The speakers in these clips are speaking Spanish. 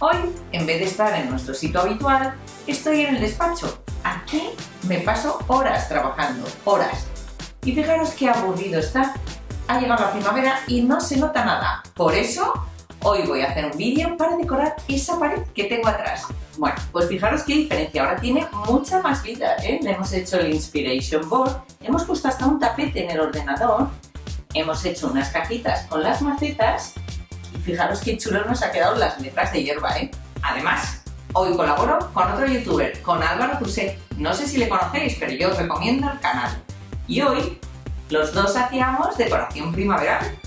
Hoy, en vez de estar en nuestro sitio habitual, estoy en el despacho. Aquí me paso horas trabajando, horas. Y fijaros qué aburrido está. Ha llegado la primavera y no se nota nada. Por eso, hoy voy a hacer un vídeo para decorar esa pared que tengo atrás. Bueno, pues fijaros qué diferencia. Ahora tiene mucha más vida, ¿eh? Le hemos hecho el Inspiration Board, hemos puesto hasta un tapete en el ordenador, hemos hecho unas cajitas con las macetas y fijaros qué chulo nos ha quedado las letras de hierba, ¿eh? Además, hoy colaboro con otro youtuber, con Álvaro Tuset. No sé si le conocéis, pero yo os recomiendo el canal. Y hoy, los dos hacíamos decoración primaveral.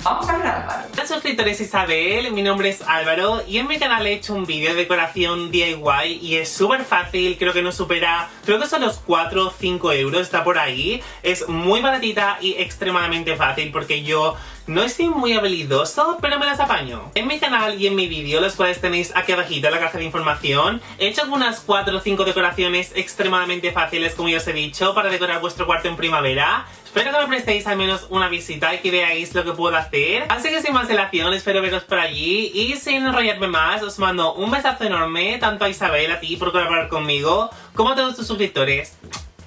Vamos a ver a Álvaro. Hola suscriptores, Isabel, mi nombre es Álvaro y en mi canal he hecho un vídeo de decoración DIY y es súper fácil, creo que no supera, creo que son los 4 o 5 euros, está por ahí. Es muy baratita y extremadamente fácil porque yo no estoy muy habilidoso, pero me las apaño. En mi canal y en mi vídeo, los cuales tenéis aquí abajito en la caja de información, he hecho algunas 4 o 5 decoraciones extremadamente fáciles, como ya os he dicho, para decorar vuestro cuarto en primavera. Espero que me prestéis al menos una visita y que veáis lo que puedo hacer. Así que sin más dilación, espero veros por allí. Y sin enrollarme más, os mando un besazo enorme, tanto a Isabel, a ti por colaborar conmigo, como a todos tus suscriptores.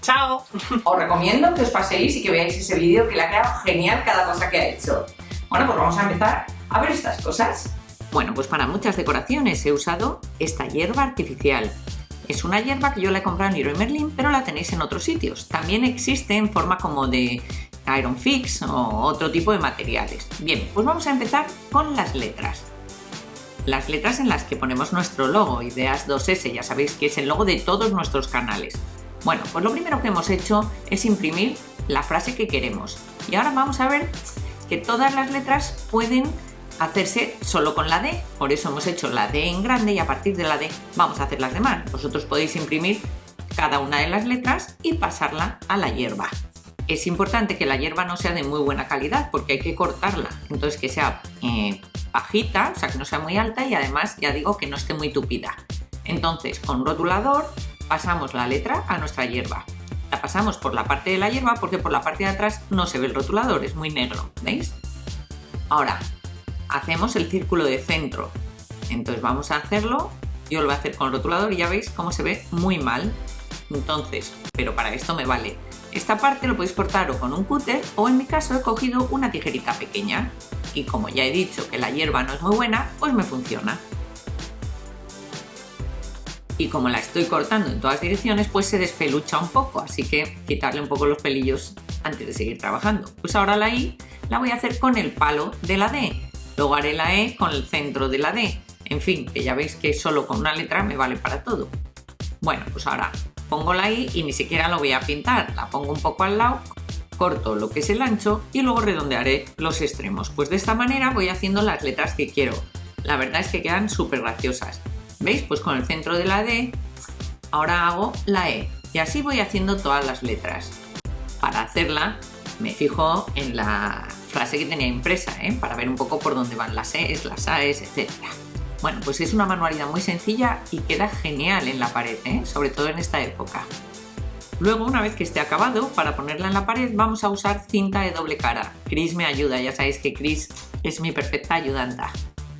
¡Chao! Os recomiendo que os paséis y que veáis ese vídeo, que le ha quedado genial cada cosa que ha hecho. Bueno, pues vamos a empezar a ver estas cosas. Bueno, pues para muchas decoraciones he usado esta hierba artificial. Es una hierba que yo la he comprado en Leroy Merlin, pero la tenéis en otros sitios. También existe en forma como de Iron Fix o otro tipo de materiales. Bien, pues vamos a empezar con las letras. Las letras en las que ponemos nuestro logo, Ideas 2S, ya sabéis que es el logo de todos nuestros canales. Bueno, pues lo primero que hemos hecho es imprimir la frase que queremos. Y ahora vamos a ver que todas las letras pueden hacerse solo con la D, por eso hemos hecho la D en grande y a partir de la D vamos a hacer las demás. Vosotros podéis imprimir cada una de las letras y pasarla a la hierba. Es importante que la hierba no sea de muy buena calidad porque hay que cortarla, entonces que sea bajita, o sea que no sea muy alta y además ya digo que no esté muy tupida. Entonces con rotulador pasamos la letra a nuestra hierba. La pasamos por la parte de la hierba porque por la parte de atrás no se ve el rotulador, es muy negro, ¿veis? Ahora hacemos el círculo de centro, entonces vamos a hacerlo, yo lo voy a hacer con el rotulador y ya veis cómo se ve muy mal. Entonces, pero para esto me vale esta parte, lo podéis cortar o con un cúter o en mi caso he cogido una tijerita pequeña y como ya he dicho que la hierba no es muy buena, pues me funciona. Y como la estoy cortando en todas direcciones, pues se despelucha un poco, así que quitarle un poco los pelillos antes de seguir trabajando. Pues ahora la I la voy a hacer con el palo de la D. Luego haré la E con el centro de la D. En fin, que ya veis que solo con una letra me vale para todo. Bueno, pues ahora pongo la I y ni siquiera lo voy a pintar. La pongo un poco al lado, corto lo que es el ancho y luego redondearé los extremos. Pues de esta manera voy haciendo las letras que quiero. La verdad es que quedan súper graciosas. ¿Veis? Pues con el centro de la D ahora hago la E. Y así voy haciendo todas las letras. Para hacerla me fijo en la frase que tenía impresa, para ver un poco por dónde van las E's, las A's, etc. Bueno, pues es una manualidad muy sencilla y queda genial en la pared, sobre todo en esta época. Luego, una vez que esté acabado, para ponerla en la pared vamos a usar cinta de doble cara. Chris me ayuda, ya sabéis que Chris es mi perfecta ayudanta.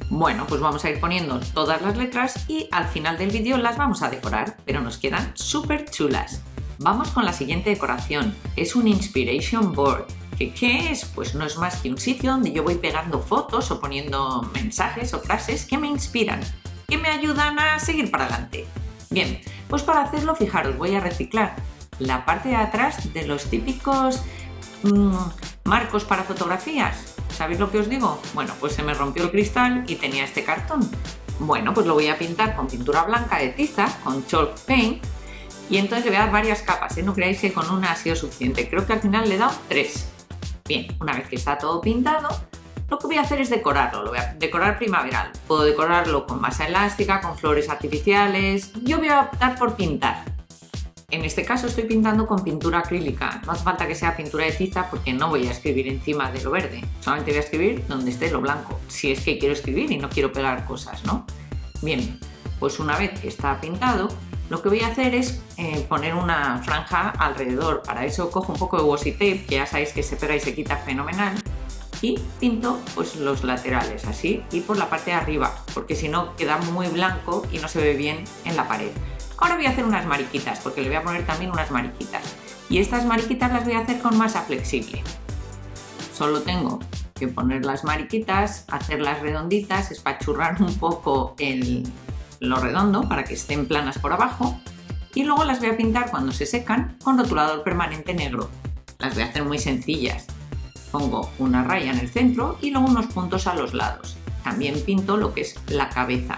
Bueno, pues vamos a ir poniendo todas las letras y al final del vídeo las vamos a decorar, pero nos quedan súper chulas. Vamos con la siguiente decoración, es un Inspiration Board. ¿Qué es? Pues no es más que un sitio donde yo voy pegando fotos o poniendo mensajes o frases que me inspiran, que me ayudan a seguir para adelante. Bien, pues para hacerlo, fijaros, voy a reciclar la parte de atrás de los típicos marcos para fotografías. ¿Sabéis lo que os digo? Bueno, pues se me rompió el cristal y tenía este cartón. Bueno, pues lo voy a pintar con pintura blanca de tiza, con chalk paint. Y entonces le voy a dar varias capas, no creáis que con una ha sido suficiente, creo que al final le he dado 3. Bien, una vez que está todo pintado, lo que voy a hacer es decorarlo, lo voy a decorar primaveral. Puedo decorarlo con masa elástica, con flores artificiales, yo voy a optar por pintar. En este caso estoy pintando con pintura acrílica, no hace falta que sea pintura de tiza porque no voy a escribir encima de lo verde, solamente voy a escribir donde esté lo blanco, si es que quiero escribir y no quiero pegar cosas, ¿no? Bien, pues una vez que está pintado, lo que voy a hacer es poner una franja alrededor. Para eso cojo un poco de washi tape, que ya sabéis que se pega y se quita fenomenal. y pinto pues los laterales así y por la parte de arriba, porque si no queda muy blanco y no se ve bien en la pared. Ahora voy a hacer unas mariquitas, porque le voy a poner también unas mariquitas, y estas mariquitas las voy a hacer con masa flexible. Solo tengo que poner las mariquitas, hacerlas redonditas, espachurrar un poco lo redondo para que estén planas por abajo, y luego las voy a pintar cuando se secan con rotulador permanente negro. Las voy a hacer muy sencillas. Pongo una raya en el centro y luego unos puntos a los lados. También pinto lo que es la cabeza.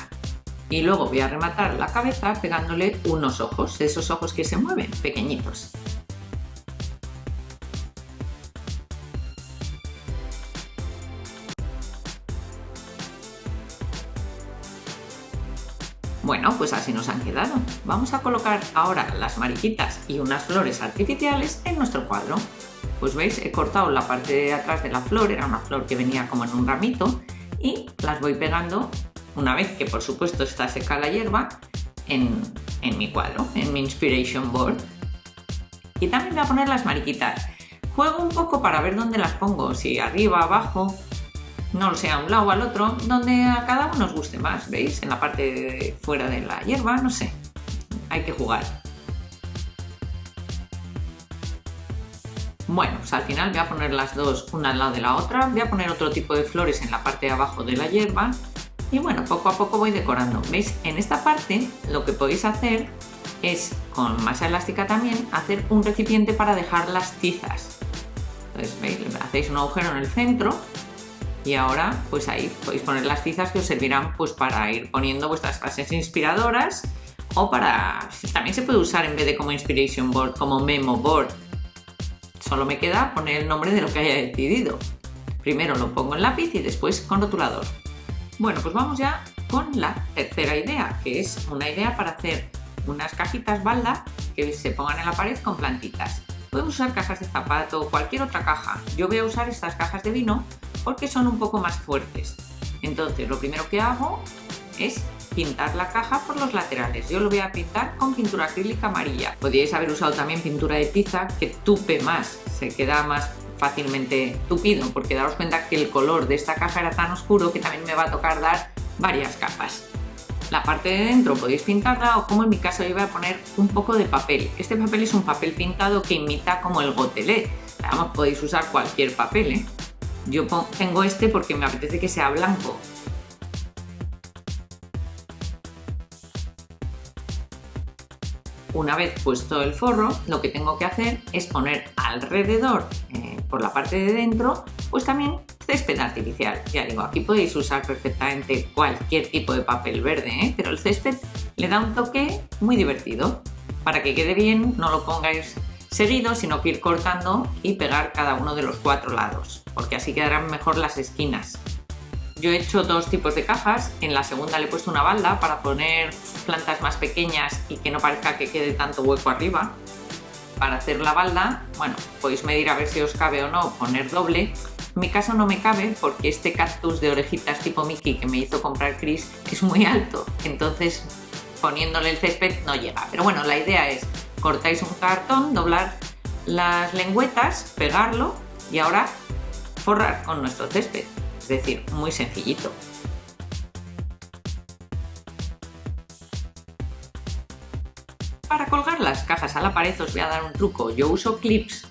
Y luego voy a rematar la cabeza pegándole unos ojos, de esos ojos que se mueven, pequeñitos. Bueno, pues así nos han quedado. Vamos a colocar ahora las mariquitas y unas flores artificiales en nuestro cuadro. Pues veis, he cortado la parte de atrás de la flor, era una flor que venía como en un ramito, y las voy pegando, una vez que por supuesto está seca la hierba, en mi cuadro, en mi inspiration board. Y también voy a poner las mariquitas. Juego un poco para ver dónde las pongo, si arriba, abajo, no lo sé, a un lado o al otro, donde a cada uno os guste más, ¿veis? En la parte de fuera de la hierba, no sé, hay que jugar. Bueno, pues al final voy a poner las dos una al lado de la otra, voy a poner otro tipo de flores en la parte de abajo de la hierba y bueno, poco a poco voy decorando. ¿Veis? En esta parte lo que podéis hacer es, con masa elástica también, hacer un recipiente para dejar las tizas. Entonces, ¿veis? Hacéis un agujero en el centro y ahora pues ahí podéis poner las tizas que os servirán pues para ir poniendo vuestras frases inspiradoras, o para... también se puede usar en vez de como inspiration board, como memo board. Solo me queda poner el nombre de lo que haya decidido. Primero lo pongo en lápiz y después con rotulador. Bueno, pues vamos ya con la tercera idea, que es una idea para hacer unas cajitas balda que se pongan en la pared con plantitas. Podemos usar cajas de zapato o cualquier otra caja. Yo voy a usar estas cajas de vino porque son un poco más fuertes. Entonces lo primero que hago es pintar la caja por los laterales. Yo lo voy a pintar con pintura acrílica amarilla. Podríais haber usado también pintura de tiza que tupe más, se queda más fácilmente tupido, porque daros cuenta que el color de esta caja era tan oscuro que también me va a tocar dar varias capas. La parte de dentro podéis pintarla, o como en mi caso yo voy a poner un poco de papel. Este papel es un papel pintado que imita como el gotelé. Vamos, podéis usar cualquier papel, ¿eh? Yo tengo este porque me apetece que sea blanco. Una vez puesto el forro, lo que tengo que hacer es poner alrededor, por la parte de dentro, pues también césped artificial. Ya digo, aquí podéis usar perfectamente cualquier tipo de papel verde, pero el césped le da un toque muy divertido. Para que quede bien, no lo pongáis seguido, sino que ir cortando y pegar cada uno de los 4 lados, porque así quedarán mejor las esquinas. Yo he hecho 2 tipos de cajas. En la segunda le he puesto una balda para poner plantas más pequeñas y que no parezca que quede tanto hueco arriba. Para hacer la balda, bueno, podéis medir a ver si os cabe o no, poner doble. En mi caso no me cabe porque este cactus de orejitas tipo Mickey que me hizo comprar Chris es muy alto, entonces poniéndole el césped no llega. Pero bueno, la idea es, cortáis un cartón, doblar las lengüetas, pegarlo y ahora forrar con nuestro césped. Es decir, muy sencillito. Para colgar las cajas a la pared os voy a dar un truco. Yo uso clips.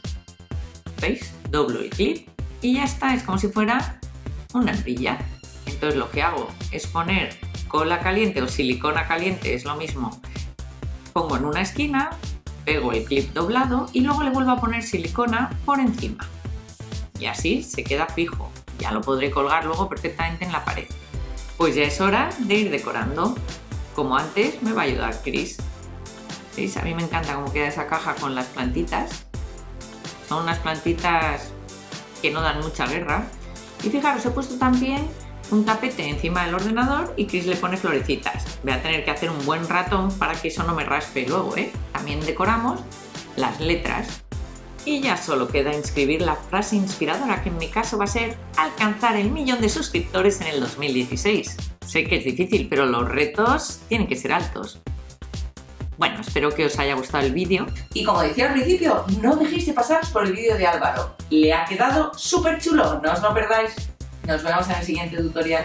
¿Veis? Doblo el clip y ya está. Es como si fuera una hebilla. Entonces lo que hago es poner cola caliente o silicona caliente, es lo mismo. Pongo en una esquina, pego el clip doblado y luego le vuelvo a poner silicona por encima. Y así se queda fijo. Ya lo podré colgar luego perfectamente en la pared. Pues ya es hora de ir decorando. Como antes me va a ayudar Chris. ¿Veis? A mí me encanta cómo queda esa caja con las plantitas. Son unas plantitas que no dan mucha guerra. Y fijaros, he puesto también un tapete encima del ordenador y Chris le pone florecitas. Voy a tener que hacer un buen ratón para que eso no me raspe luego, ¿eh? También decoramos las letras. Y ya solo queda inscribir la frase inspiradora, que en mi caso va a ser alcanzar el 1.000.000 de suscriptores en el 2016. Sé que es difícil, pero los retos tienen que ser altos. Bueno, espero que os haya gustado el vídeo. Y como decía al principio, no dejéis de pasaros por el vídeo de Álvaro. Le ha quedado súper chulo, no os lo perdáis. Nos vemos en el siguiente tutorial.